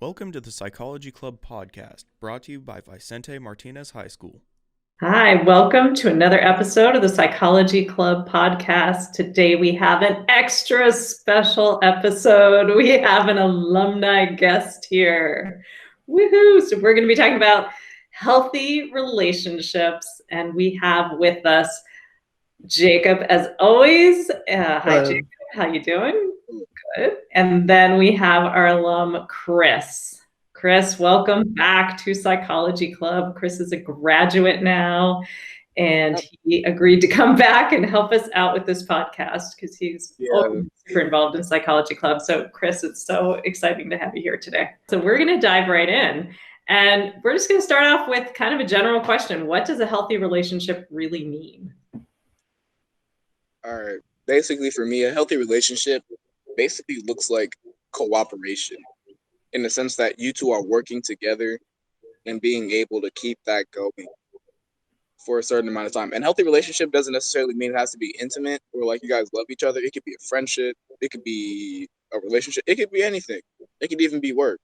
Welcome to the Psychology Club podcast, brought to you by Vicente Martinez High School. Hi, welcome to another episode of the Psychology Club podcast. Today we have an extra special episode. We have an alumni guest here. Woohoo! So we're going to be talking about healthy relationships, and we have with us Jacob, as always. Hi, Jacob. How you doing? Good. And then we have our alum, Chris. Chris, welcome back to Psychology Club. Chris is a graduate now, and he agreed to come back and help us out with this podcast because he's super involved in Psychology Club. So, Chris, it's so exciting to have you here today. So we're going to dive right in, and we're just going to start off with kind of a general question. What does a healthy relationship really mean? All right. Basically, for me, a healthy relationship basically looks like cooperation in the sense that you two are working together and being able to keep that going for a certain amount of time. And healthy relationship doesn't necessarily mean it has to be intimate or like you guys love each other. It could be a friendship. It could be a relationship. It could be anything. It could even be work.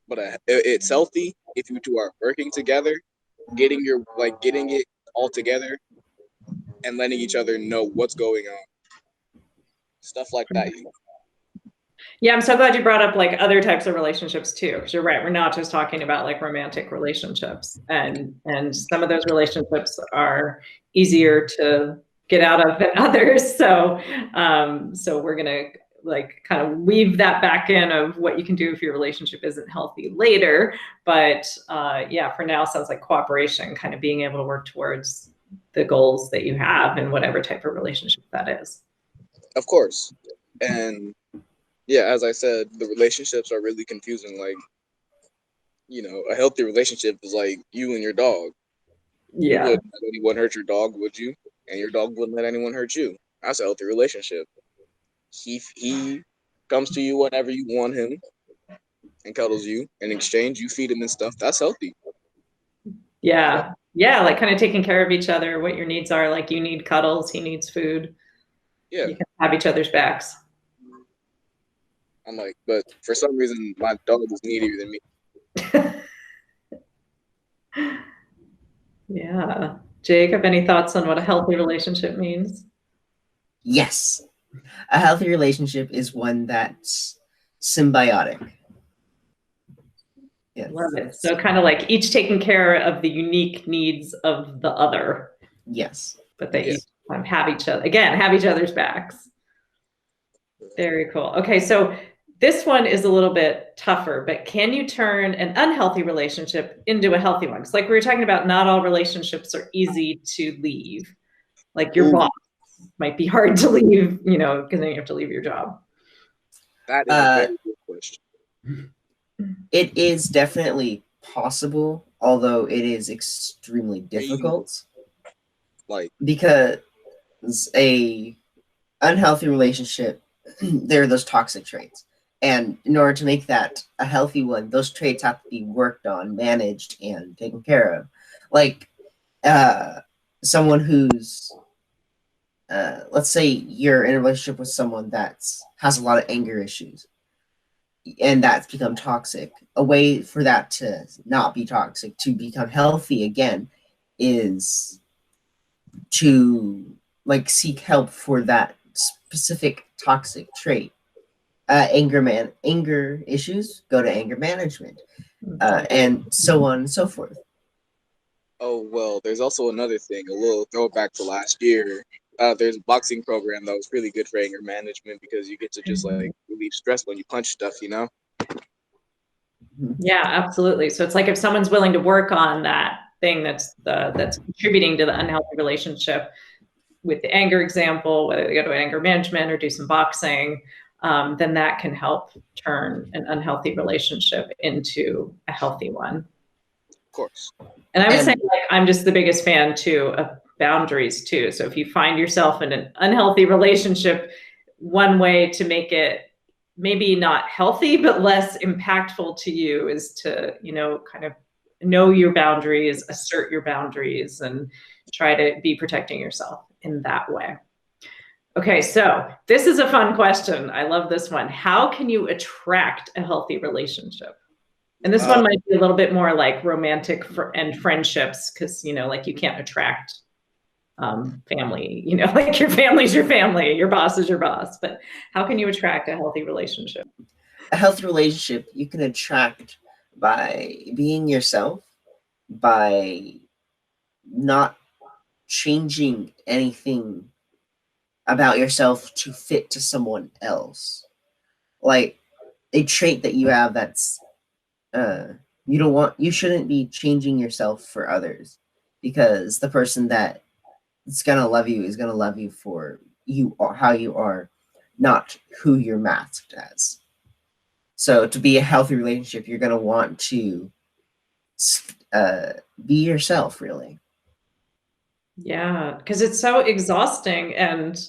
But it's healthy if you two are working together, getting it all together and letting each other know what's going on. Stuff like that. Yeah, I'm so glad you brought up like other types of relationships too, because you're right. We're not just talking about like romantic relationships, and some of those relationships are easier to get out of than others. So, so we're gonna like kind of weave that back in of what you can do if your relationship isn't healthy later. But yeah, for now, sounds like cooperation, kind of being able to work towards the goals that you have in whatever type of relationship that is. Of course, and yeah, as I said, the relationships are really confusing. Like, you know, a healthy relationship is like you and your dog. Yeah. You wouldn't let anyone hurt your dog, would you? And your dog wouldn't let anyone hurt you. That's a healthy relationship. He comes to you whenever you want him and cuddles you. In exchange, you feed him and stuff. That's healthy. Yeah. Yeah, like kind of taking care of each other, what your needs are. Like you need cuddles, he needs food. Yeah. You can have each other's backs. I'm like, but for some reason, my dog is needier than me. Yeah. Jacob, any thoughts on what a healthy relationship means? Yes. A healthy relationship is one that's symbiotic. Yes. Love it. So kind of like each taking care of the unique needs of the other. Yes. But they each have each other's backs. Very cool. Okay, so this one is a little bit tougher, but can you turn an unhealthy relationship into a healthy one? Because like we were talking about, not all relationships are easy to leave. Like your boss might be hard to leave, you know, because then you have to leave your job. That is a very good question. It is definitely possible, although it is extremely difficult. Like, because a unhealthy relationship, there are those toxic traits. And in order to make that a healthy one, those traits have to be worked on, managed, and taken care of. Like someone who's, let's say you're in a relationship with someone that has a lot of anger issues, and that's become toxic. A way for that to not be toxic, to become healthy again, is to like seek help for that specific toxic trait. Anger issues, go to anger management, and so on and so forth. Oh, well, there's also another thing, a little throwback to last year. There's a boxing program that was really good for anger management because you get to just like relieve stress when you punch stuff, you know? Yeah, absolutely. So it's like if someone's willing to work on that thing that's contributing to the unhealthy relationship, with the anger example, whether they go to anger management or do some boxing, then that can help turn an unhealthy relationship into a healthy one. Of course. And I would say like, I'm just the biggest fan too of boundaries too. So if you find yourself in an unhealthy relationship, one way to make it maybe not healthy, but less impactful to you is to, you know, kind of know your boundaries, assert your boundaries, and try to be protecting yourself in that way. Okay, so this is a fun question. I love this one. How can you attract a healthy relationship? And this one might be a little bit more like romantic and friendships, because, like you can't attract family, like your family's your family, your boss is your boss. But how can you attract a healthy relationship? A healthy relationship you can attract by being yourself, by not changing anything about yourself to fit to someone else. Like a trait that you have that's you shouldn't be changing yourself for others, because the person that is gonna love you is gonna love you for you or how you are, not who you're masked as. So to be a healthy relationship, you're gonna want to be yourself, really. Yeah, because it's so exhausting and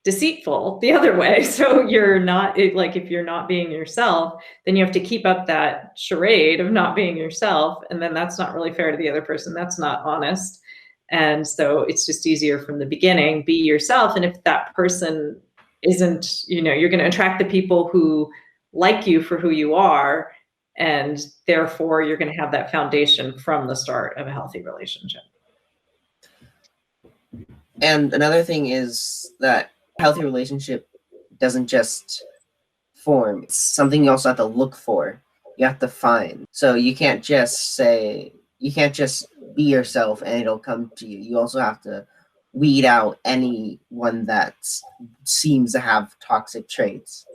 deceitful the other way. So you're not like, if you're not being yourself, then you have to keep up that charade of not being yourself, and then that's not really fair to the other person. That's not honest. And so it's just easier from the beginning, be yourself. And if that person isn't, you're going to attract the people who like you for who you are, and therefore you're going to have that foundation from the start of a healthy relationship. And another thing is that healthy relationship doesn't just form. It's something you also have to look for. You have to find. So you can't just be yourself and it'll come to you. You also have to weed out anyone that seems to have toxic traits.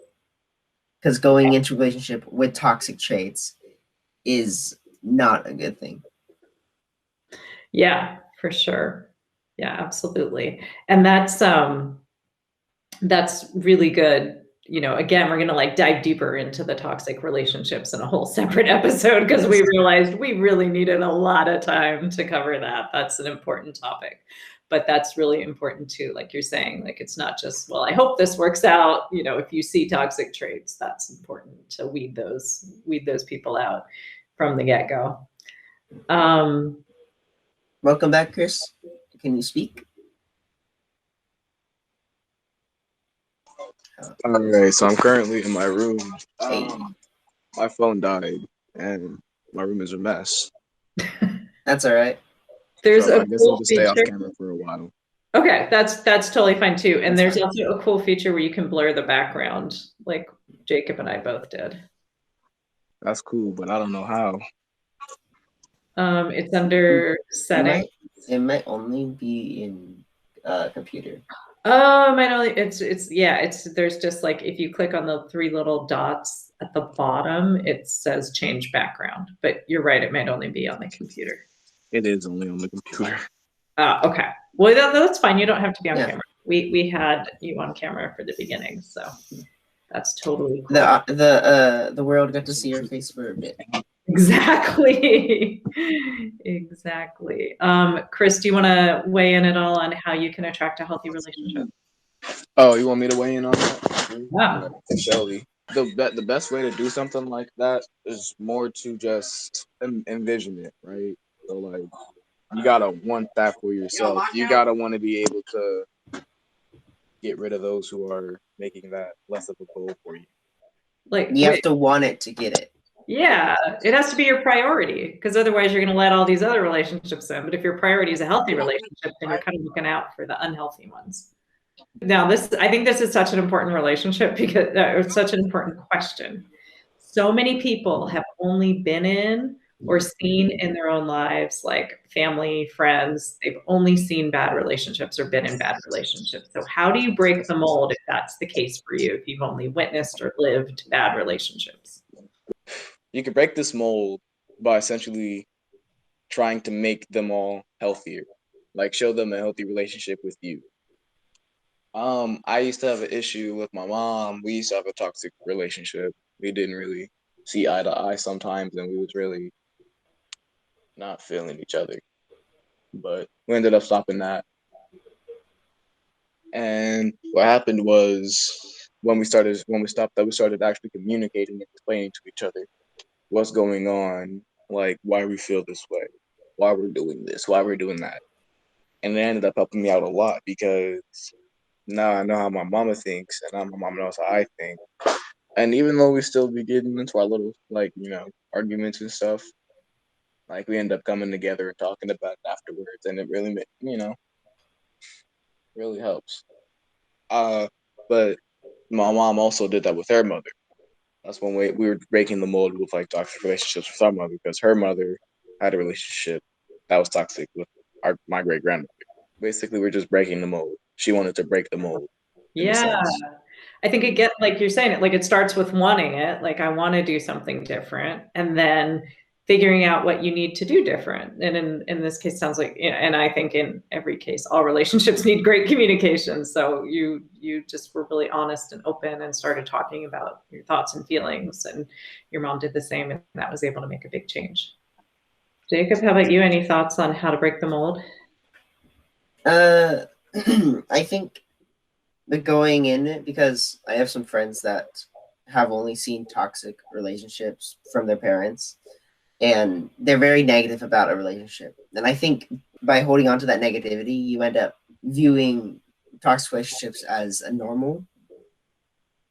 Because going into a relationship with toxic traits is not a good thing. Yeah, for sure. Yeah, absolutely. And that's really good. Again, we're going to like dive deeper into the toxic relationships in a whole separate episode, because we realized we really needed a lot of time to cover that. That's an important topic, but that's really important too. Like you're saying, like, it's not just, well, I hope this works out. If you see toxic traits, that's important to weed those people out from the get-go. Welcome back, Chris. Can you speak? Okay, so I'm currently in my room. Hey. My phone died, and my room is a mess. That's all right. There's so a I guess cool I'll just stay off feature. camera for a while. Okay, that's totally fine too. And That's there's fine. also a cool feature where you can blur the background, like Jacob and I both did. That's cool, but I don't know how. It's under settings. It might only be in computer. There's just like, if you click on the three little dots at the bottom, it says change background, but you're right, it might only be on the computer. It is only on the computer. Okay. Well, that's fine. You don't have to be on Yeah. camera. We had you on camera for the beginning, so that's totally cool. The world got to see your face for a bit. Exactly. Exactly. Chris, do you want to weigh in at all on how you can attract a healthy relationship? Oh, you want me to weigh in on that? Yeah. Shelby. The best way to do something like that is more to just envision it, right? So like, you gotta want that for yourself. You gotta want to be able to get rid of those who are making that less of a goal for you. Like, you have to want it to get it. Yeah, it has to be your priority, because otherwise you're going to let all these other relationships in. But if your priority is a healthy relationship, then you're kind of looking out for the unhealthy ones. Now, I think this is such an important relationship, because it's such an important question. So many people have only been in or seen in their own lives, like family, friends, they've only seen bad relationships or been in bad relationships. So how do you break the mold if that's the case for you, if you've only witnessed or lived bad relationships? You can break this mold by essentially trying to make them all healthier, like show them a healthy relationship with you. I used to have an issue with my mom. We used to have a toxic relationship. We didn't really see eye to eye sometimes, and we was really not feeling each other. But we ended up stopping that. And what happened was, when we stopped that, we started actually communicating and explaining to each other what's going on, like why we feel this way, why we're doing this, why we're doing that. And it ended up helping me out a lot, because now I know how my mama thinks, and now my mama knows how I think. And even though we still be getting into our little arguments and stuff, like we end up coming together and talking about it afterwards, and it really really helps. But my mom also did that with her mother. That's when we were breaking the mold with like toxic relationships with our mother, because her mother had a relationship that was toxic with my great grandmother. Basically, we're just breaking the mold. She wanted to break the mold in a Yeah. sense. I think it gets, like you're saying, like it starts with wanting it, like I want to do something different, and then figuring out what you need to do different. And in this case, sounds like, and I think in every case, all relationships need great communication. So you just were really honest and open and started talking about your thoughts and feelings, and your mom did the same, and that was able to make a big change. Jacob, how about you? Any thoughts on how to break the mold? I think the going in it, because I have some friends that have only seen toxic relationships from their parents, and they're very negative about a relationship. And I think by holding on to that negativity, you end up viewing toxic relationships as a normal.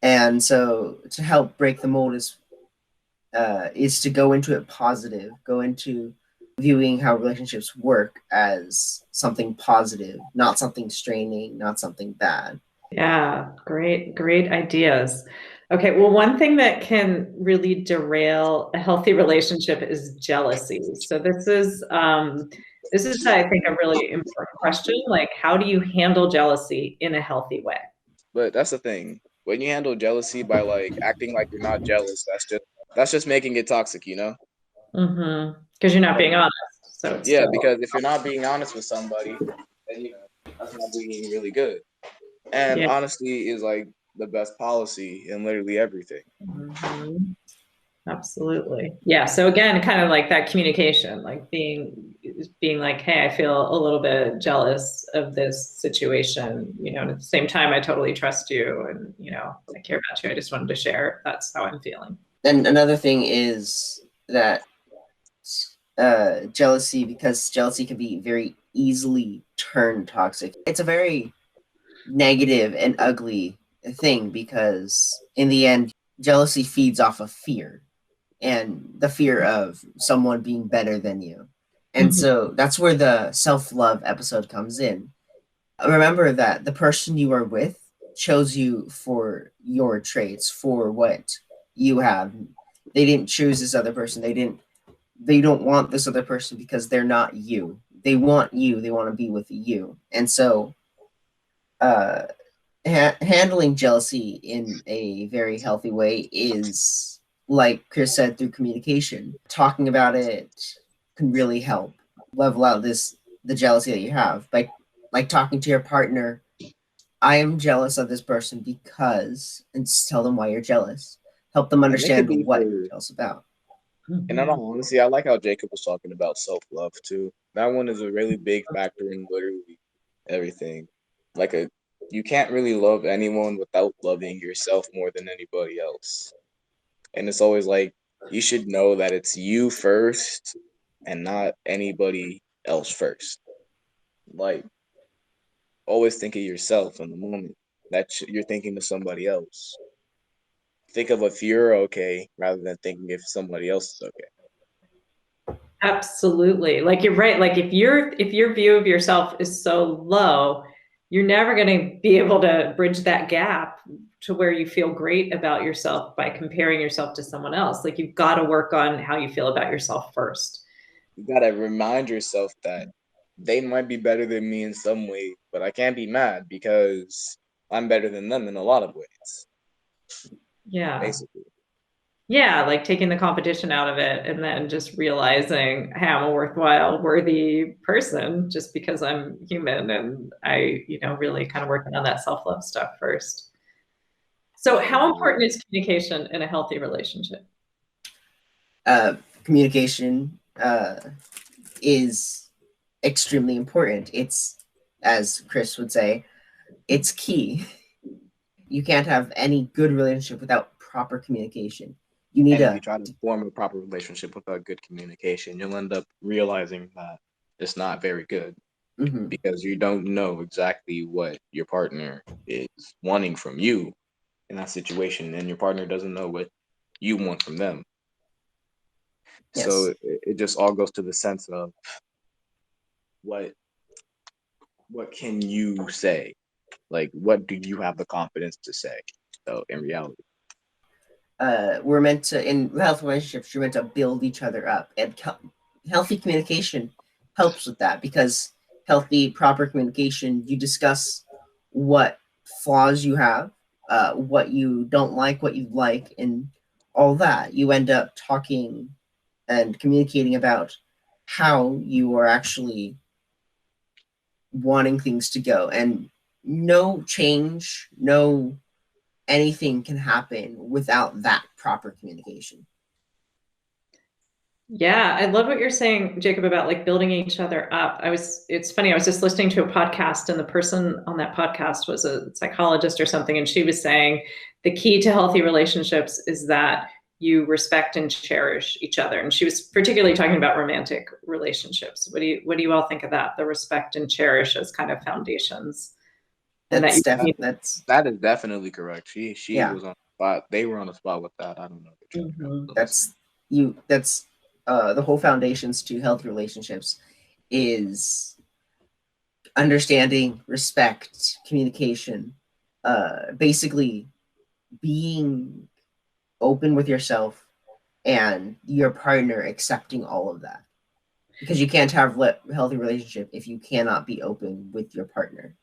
And so to help break the mold is to go into it positive, go into viewing how relationships work as something positive, not something straining, not something bad. Yeah, great ideas. Okay, well, one thing that can really derail a healthy relationship is jealousy. So this is, I think, a really important question. Like, how do you handle jealousy in a healthy way? But that's the thing. When you handle jealousy by like acting like you're not jealous, that's just making it toxic, you know? Mm-hmm. Because you're not being honest. So it's Yeah, still, because if you're not being honest with somebody, then that's not being really good. And yeah. honesty is like the best policy in literally everything. Mhm. Absolutely. Yeah. So again, kind of like that communication, like being like, hey, I feel a little bit jealous of this situation, and at the same time, I totally trust you and, I care about you. I just wanted to share. That's how I'm feeling. And another thing is that jealousy, because jealousy can be very easily turned toxic. It's a very negative and ugly thing, because in the end, jealousy feeds off of fear, and the fear of someone being better than you. And Mhm. so that's where the self-love episode comes in. Remember that the person you are with chose you for your traits, for what you have. They didn't choose this other person. They don't want this other person because they're not you. They want you. They want to be with you. And so uh handling jealousy in a very healthy way is, like Chris said, through communication. Talking about it can really help level out the jealousy that you have by like talking to your partner. I am jealous of this person because, and just tell them why you're jealous. Help them And it could understand be what you're for, jealous about. and in all honesty, I like how Jacob was talking about self-love too. That one is a really big factor in literally everything. Like you can't really love anyone without loving yourself more than anybody else. And it's always like you should know that it's you first and not anybody else first. Like always think of yourself in the moment that you're thinking of somebody else. Think of if you're okay rather than thinking if somebody else is okay. Absolutely. Like you're right. Like if your view of yourself is so low, you're never going to be able to bridge that gap to where you feel great about yourself by comparing yourself to someone else. Like you've got to work on how you feel about yourself first. You gotta remind yourself that they might be better than me in some way, but I can't be mad because I'm better than them in a lot of ways. Yeah. Basically, Yeah, like taking the competition out of it and then just realizing, hey, I'm a worthwhile, worthy person just because I'm human, and I, really kind of working on that self-love stuff first. So how important is communication in a healthy relationship? Communication is extremely important. It's, as Chris would say, it's key. You can't have any good relationship without proper communication. You need and if you a try to form a proper relationship without good communication, you'll end up realizing that it's not very good mhm. because you don't know exactly what your partner is wanting from you, in that situation, and your partner doesn't know what you want from them. Yes. So it just all goes to the sense of what can you say? Like, what do you have the confidence to say? So in reality, we're meant to, in healthy relationships, you're meant to build each other up, and healthy communication helps with that, because healthy, proper communication, you discuss what flaws you have, what you don't like, what you like, and all that. You end up talking and communicating about how you are actually wanting things to go, and no change, no anything can happen without that proper communication. Yeah, I love what you're saying, Jacob, about like building each other up. It's funny, I was just listening to a podcast, and the person on that podcast was a psychologist or something, and she was saying the key to healthy relationships is that you respect and cherish each other. And she was particularly talking about romantic relationships. What do you all think of that? The respect and cherish as kind of foundations. And That's that is definitely correct. She Yeah. was on the spot. They were on the spot with that. I don't know. That's the whole foundations to healthy relationships is understanding, respect, communication, basically being open with yourself and your partner, accepting all of that, because you can't have a healthy relationship if you cannot be open with your partner.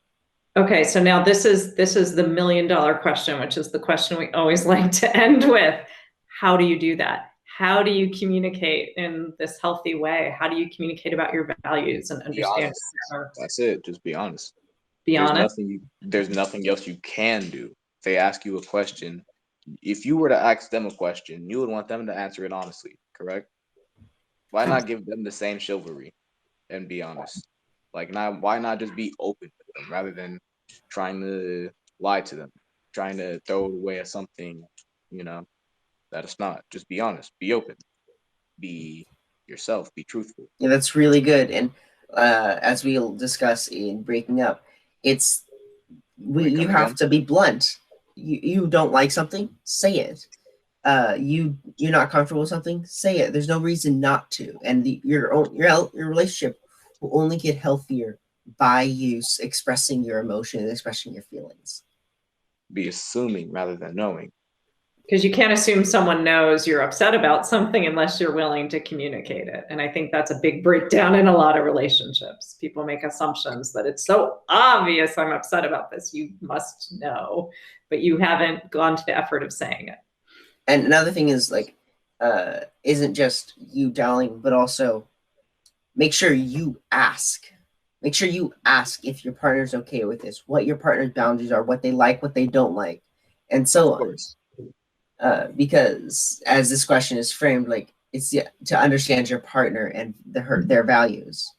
Okay, so now this is the $1 million question, which is the question we always like to end with. How do you do that? How do you communicate in this healthy way? How do you communicate about your values and understand? That's it. Just be honest. Be honest. There's nothing else you can do. If they ask you a question, if you were to ask them a question, you would want them to answer it honestly, correct? Why not give them the same chivalry and be honest? Like, why not just be open with them rather than trying to lie to them, trying to throw away at something, that it's not. Just be honest, be open, be yourself, be truthful. Yeah, that's really good. And as we'll discuss in breaking up, you have to be blunt. You don't like something, say it. You're not comfortable with something, say it. There's no reason not to. And your relationship will only get healthier by you expressing your emotions, expressing your feelings. Be assuming rather than knowing. Because you can't assume someone knows you're upset about something unless you're willing to communicate it. And I think that's a big breakdown in a lot of relationships. People make assumptions that it's so obvious I'm upset about this, you must know, but you haven't gone to the effort of saying it. And another thing is isn't just you telling, but also make sure you ask. Make sure you ask if your partner's okay with this, what your partner's boundaries are, what they like, what they don't like, and so on. Because as this question is framed, it's to understand your partner and their values.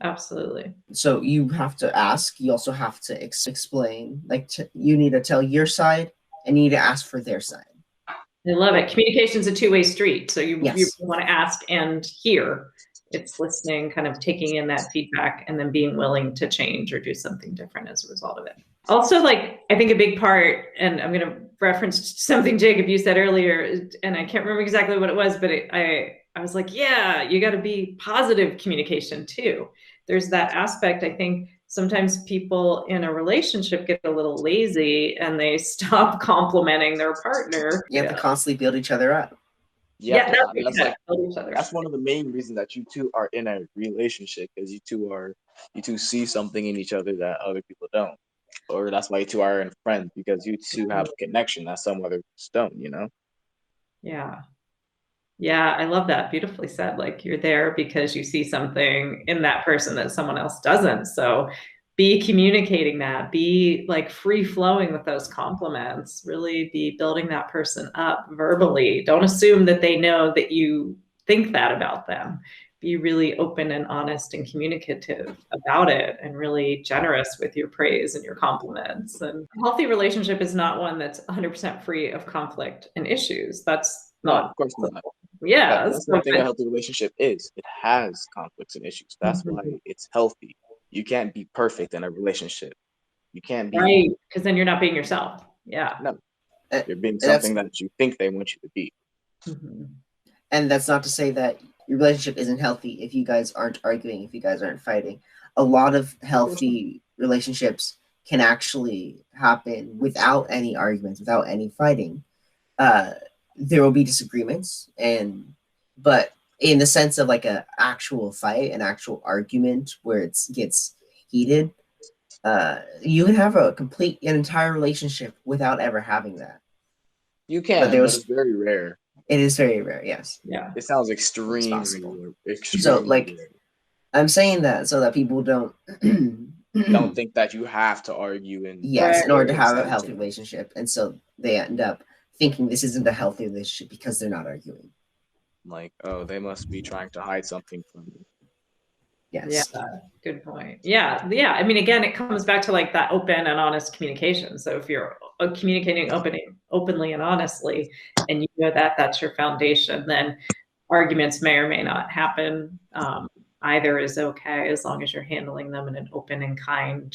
Absolutely. So you have to ask. You also have to explain. You need to tell your side, and you need to ask for their side. I love it. Communication is a two-way street. So you want to ask and hear. It's listening, kind of taking in that feedback, and then being willing to change or do something different as a result of it. Also, I think a big part, and I'm going to reference something, Jacob, you said earlier, and I can't remember exactly what it was, but I was like, yeah, you got to be positive communication too. There's that aspect. I think sometimes people in a relationship get a little lazy and they stop complimenting their partner. You have to constantly build each other up. That's one of the main reasons that you two are in a relationship, because you two see something in each other that other people don't. Or that's why you two are in friends, because you two have a connection that some others don't, Yeah. Yeah, I love that. Beautifully said. You're there because you see something in that person that someone else doesn't. So be communicating that, be free flowing with those compliments, really be building that person up verbally. Don't assume that they know that you think that about them. Be really open and honest and communicative about it, and really generous with your praise and your compliments. And a healthy relationship is not one that's 100% free of conflict and issues. That's not. Of course not. Yeah. That's one thing a healthy relationship is. It has conflicts and issues. That's why it's healthy. You can't be perfect in a relationship. You can't be. Right, because then you're not being yourself. Yeah. No. You're being That's- something that you think they want you to be. Mhm. And that's not to say that your relationship isn't healthy if you guys aren't arguing, if you guys aren't fighting. A lot of healthy relationships can actually happen without any arguments, without any fighting. There will be disagreements, but in the sense of like an actual fight, an actual argument where it gets heated, you can have an entire relationship without ever having that. You But can, there but was- it's very rare. It is very rare, yes. Yeah. It sounds It's extremely possible. rare. So, like, rare. I'm saying that so that people don't Don't think that you have to argue and yes, Right. in order to have a healthy relationship, and so they end up thinking this isn't a healthy relationship because they're not arguing. like, oh, they must be trying to hide something from you. Yes. Yeah, good point. Yeah. I mean, again, it comes back to like that open and honest communication. So if you're communicating openly and honestly, and you know that that's your foundation, then arguments may or may not happen. Either is okay as long as you're handling them in an open and kind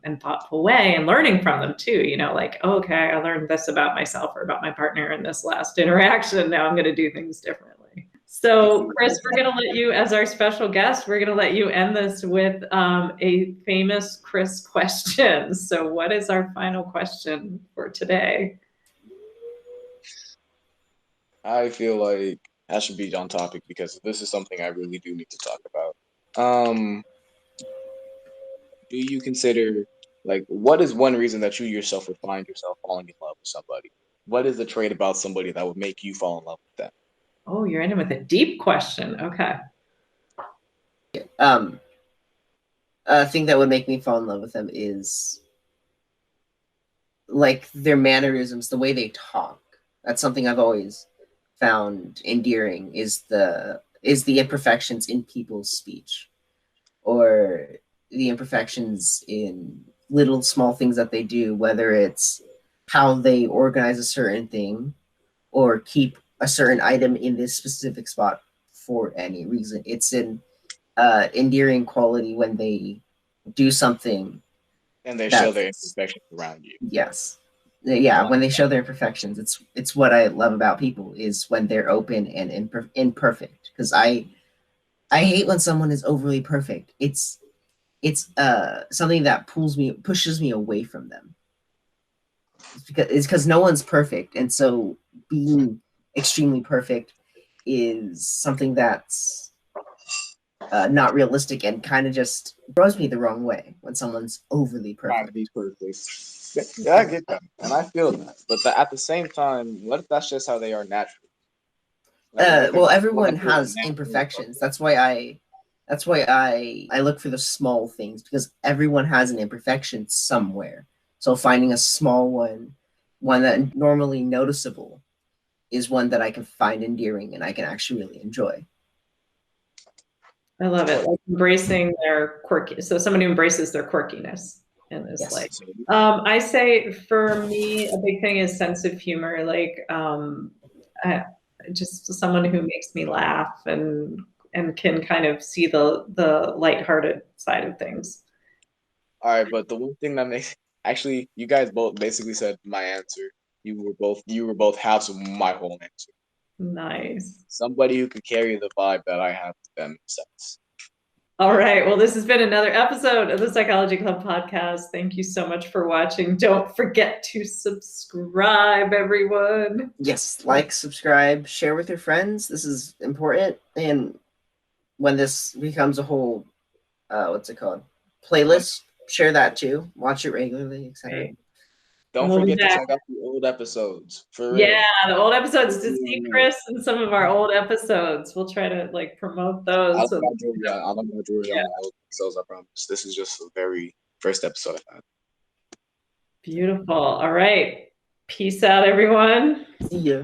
and thoughtful way, and learning from them too. You know, like, oh, okay, I learned this about myself or about my partner in this last interaction. Now I'm going to do things differently. So, Chris, we're going to let you, as our special guest, we're going to let you end this with a famous Chris question. So, what is our final question for today? I feel like I should be on topic because this is something I really do need to talk about. Do you consider, like, what is one reason that you yourself would find yourself falling in love with somebody? What is the trait about somebody that would make you fall in love with them? Oh, you're in with a deep question. Okay. A thing that would make me fall in love with them is like their mannerisms, the way they talk. That's something I've always found endearing is the imperfections in people's speech, or the imperfections in little small things that they do, whether it's how they organize a certain thing or keep a certain item in this specific spot for any reason. It's an endearing quality when they do something And they that- show their imperfections around you. Yes. Yeah, when they show their imperfections, it's what I love about people is when they're open and imperfect. Because I hate when someone is overly perfect. It's something that pushes me away from them. It's because no one's perfect, and so being extremely perfect is something that's not realistic and kind of just rubs me the wrong way when someone's overly Trying perfect. to be perfect. Yeah, I get that, and I feel that. But at the same time, what if that's just how they are naturally? Like, what if Well, it's- everyone what if they're has naturally imperfections. That's why I look for the small things, because everyone has an imperfection somewhere. So finding a small one that normally noticeable, is one that I can find endearing and I can actually really enjoy. I love it. Like embracing their quirky. So someone who embraces their quirkiness and is Yes. like, I say for me, a big thing is sense of humor. Like, just someone who makes me laugh and can kind of see the lighthearted side of things. All right, but the one thing that makes actually, you guys both basically said my answer. You were both halves of my whole answer. Nice. Somebody who could carry the vibe that I have with them sense. All right. Well, this has been another episode of the Psychology Club podcast. Thank you so much for watching. Don't forget to subscribe, everyone. Yes, like, subscribe, share with your friends. This is important. And when this becomes a whole, what's it called? Playlist, share that too. Watch it regularly, etc. Right. Don't We'll be forget to back. check out the old episodes. For real. Yeah, the old episodes, to see Chris and some of our old episodes. We'll try to like promote those. I don't got jewelry on the old episodes, I promise. This is just the very first episode I've had. Beautiful. All right. Peace out, everyone. See ya.